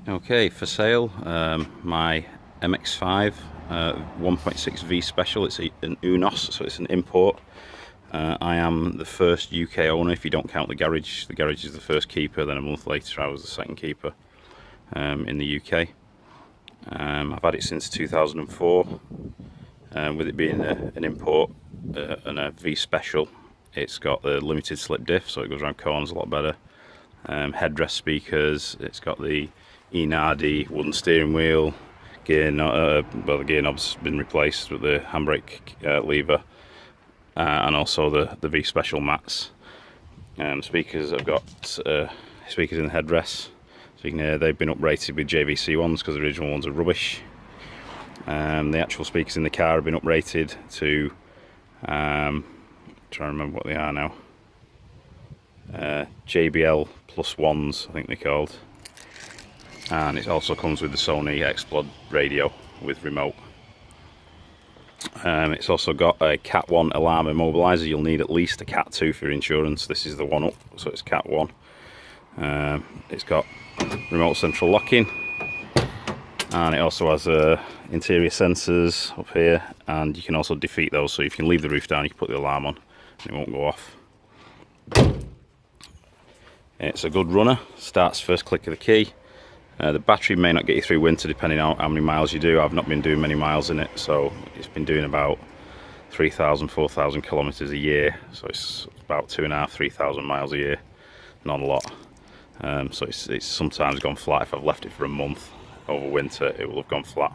Okay, for sale, my MX-5 1.6 V Special. It's an UNOS, so it's an import. I am the first UK owner if you don't count the garage. The garage is the first keeper, then a month later I was the second keeper in the UK. I've had it since 2004, with it being an import and a V Special. It's got the limited slip diff, so it goes around corners a lot better. Headrest speakers, it's got the E-Nardi wooden steering wheel, the gear knob's been replaced with the handbrake lever, and also the V Special mats. Speakers, I've got speakers in the headrests, so you can hear they've been uprated with JVC ones because the original ones are rubbish. The actual speakers in the car have been uprated to, trying to remember what they are now, JBL plus ones I think they're called. And it also comes with the Sony Explod radio with remote. It's also got a Cat 1 alarm immobiliser. You'll need at least a Cat 2 for your insurance. This is the one up, so it's Cat 1. It's got remote central locking, and it also has interior sensors up here, and you can also defeat those, so if you can leave the roof down you can put the alarm on and it won't go off. It's a good runner, starts first click of the key. The battery may not get you through winter depending on how many miles you do. I've not been doing many miles in it, so it's been doing about 3,000, 4,000 kilometers a year, so it's about 2,500, 3,000 miles a year, not a lot. So it's sometimes gone flat. If I've left it for a month over winter, it will have gone flat.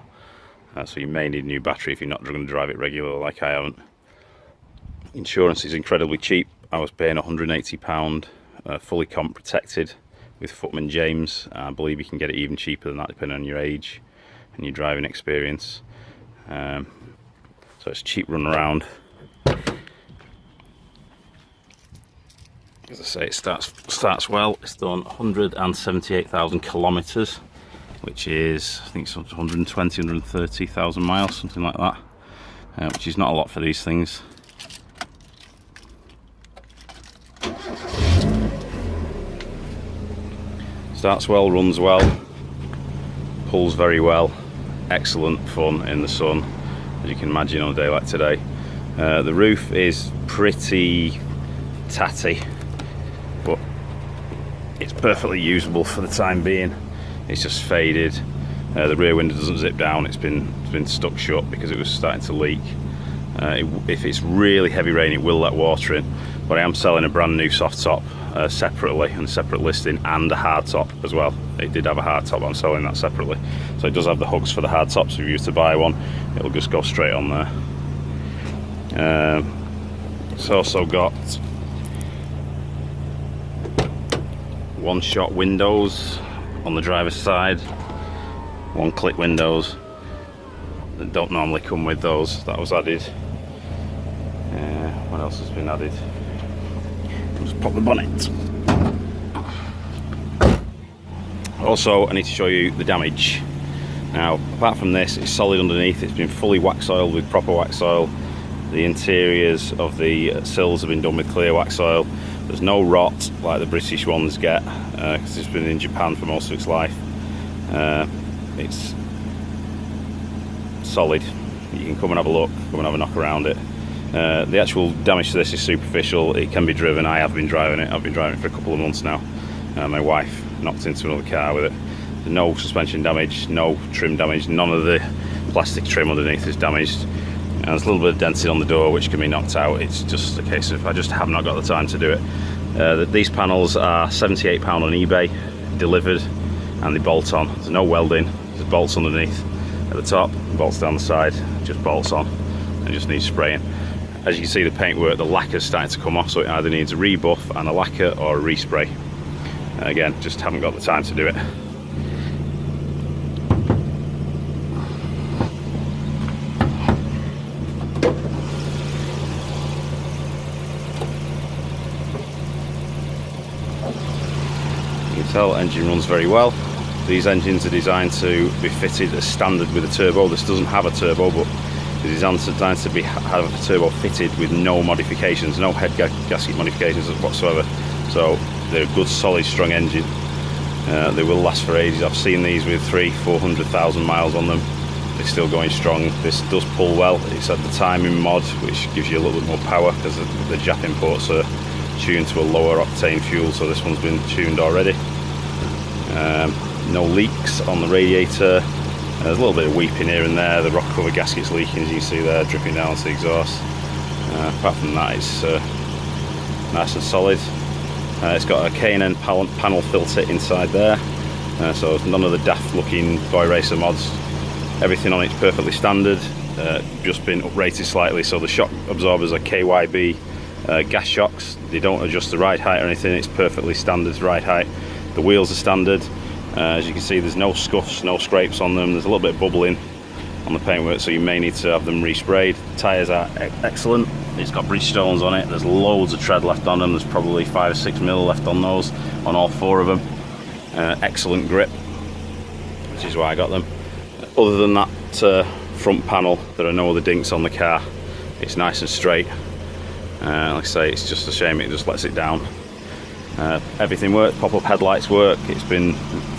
So you may need a new battery if you're not going to drive it regularly like I haven't. Insurance is incredibly cheap. I was paying £180, fully comp protected with Footman James. I believe you can get it even cheaper than that depending on your age and your driving experience. So it's a cheap run around. As I say, it starts well. It's done 178,000 kilometers, which is, I think it's 120, 130,000 miles, something like that, which is not a lot for these things. Starts well, runs well, pulls very well, excellent fun in the sun, as you can imagine on a day like today. The roof is pretty tatty, but it's perfectly usable for the time being. It's just faded. The rear window doesn't zip down, it's been stuck shut because it was starting to leak. If it's really heavy rain it will let water in, but I am selling a brand new soft top separately, and a separate listing, and a hard top as well. It did have a hard top, I'm selling that separately. So it does have the hooks for the hard top, so if you used to buy one it'll just go straight on there. It's also got one-shot windows on the driver's side, one-click windows that don't normally come with those. That was added. What else has been added? Just pop the bonnet. Also, I need to show you the damage. Now, apart from this, it's solid underneath. It's been fully wax oiled with proper wax oil. The interiors of the sills have been done with clear wax oil. There's no rot like the British ones get, because it's been in Japan for most of its life. It's solid. You can come and have a look, come and have a knock around it. The actual damage to this is superficial. It can be driven. I have been driving it. I've been driving it for a couple of months now. My wife knocked into another car with it. There's no suspension damage, no trim damage, none of the plastic trim underneath is damaged. And there's a little bit of denting on the door which can be knocked out. It's just a case of I just have not got the time to do it. These panels are £78 on eBay, delivered, and they bolt on. There's no welding, there's bolts underneath at the top, bolts down the side, just bolts on, and just needs spraying. As you can see, the paintwork, the lacquer's starting to come off, so it either needs a rebuff and a lacquer or a respray. Again, just haven't got the time to do it. You can tell the engine runs very well. These engines are designed to be fitted as standard with a turbo. This doesn't have a turbo, but it is designed to have a turbo fitted with no modifications, no head gasket modifications whatsoever. So they're a good, solid, strong engine. They will last for ages. I've seen these with 300,000–400,000 miles on them. They're still going strong. This does pull well. It's at the timing mod, which gives you a little bit more power because the Jap imports are tuned to a lower octane fuel, so this one's been tuned already. No leaks on the radiator. There's a little bit of weeping here and there. The rock cover gasket's leaking, as you can see there, dripping down to the exhaust. Apart from that, it's nice and solid. It's got a K&N panel filter inside there, so none of the daft looking Boy Racer mods. Everything on it's perfectly standard, just been uprated slightly, so the shock absorbers are KYB gas shocks. They don't adjust the ride height or anything, it's perfectly standard ride height. The wheels are standard. As you can see, there's no scuffs, no scrapes on them. There's a little bit of bubbling on the paintwork, so you may need to have them resprayed. Tyres are excellent. It's got Bridgestones on it. There's loads of tread left on them. There's probably 5 or 6 mil left on those, on all 4 of them. Excellent grip, which is why I got them. Other than that front panel, there are no other dinks on the car. It's nice and straight. Like I say, it's just a shame it just lets it down. Everything works. Pop-up headlights work. It's been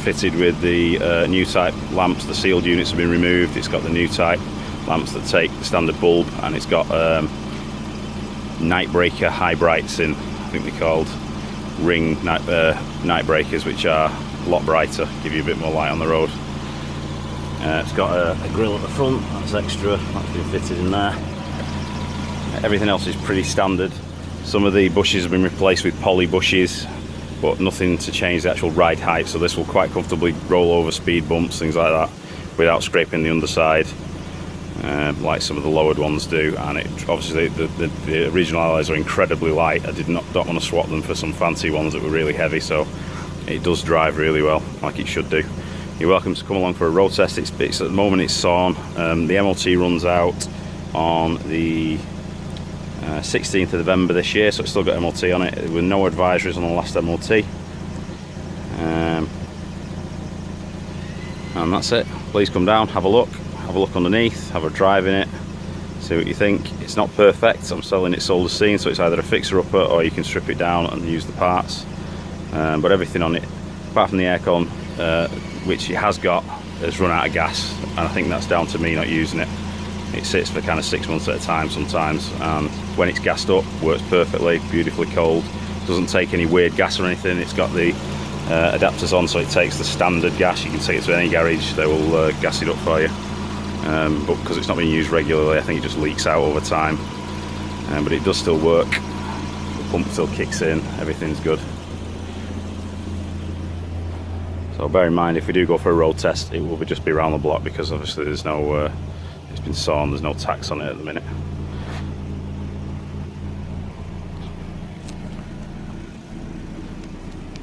fitted with the new type lamps. The sealed units have been removed. It's got the new type lamps that take the standard bulb, and it's got night breaker high brights in. I think they're called ring night breakers, which are a lot brighter, give you a bit more light on the road. It's got a grille at the front. That's extra. That's been fitted in there. Everything else is pretty standard. Some of the bushes have been replaced with poly bushes, but nothing to change the actual ride height, so this will quite comfortably roll over speed bumps, things like that, without scraping the underside, like some of the lowered ones do. And it obviously the original alloys are incredibly light. I don't want to swap them for some fancy ones that were really heavy, so it does drive really well, like it should do. You're welcome to come along for a road test. It's at the moment it's sawn. The MOT runs out on the 16th of November this year, so it's still got MOT on it. There were no advisories on the last MOT. And that's it. Please come down, have a look underneath, have a drive in it, see what you think. It's not perfect. I'm selling it sold as seen, so it's either a fixer-upper or you can strip it down and use the parts. But everything on it, apart from the aircon, which it has got, has run out of gas, and I think that's down to me not using it. It sits for kind of 6 months at a time sometimes, and when it's gassed up, works perfectly, beautifully cold. Doesn't take any weird gas or anything. It's got the adapters on, so it takes the standard gas. You can take it to any garage, they will gas it up for you. But because it's not being used regularly, I think it just leaks out over time. But it does still work. The pump still kicks in, everything's good. So bear in mind, if we do go for a road test, it will just be around the block, because obviously there's no it's been sawn, there's no tax on it at the minute.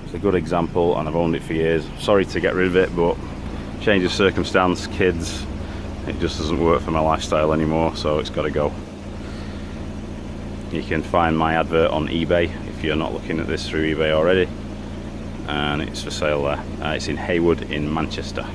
It's a good example, and I've owned it for years. Sorry to get rid of it, but change of circumstance, kids, it just doesn't work for my lifestyle anymore, so it's got to go. You can find my advert on eBay if you're not looking at this through eBay already, and it's for sale there. It's in Heywood in Manchester.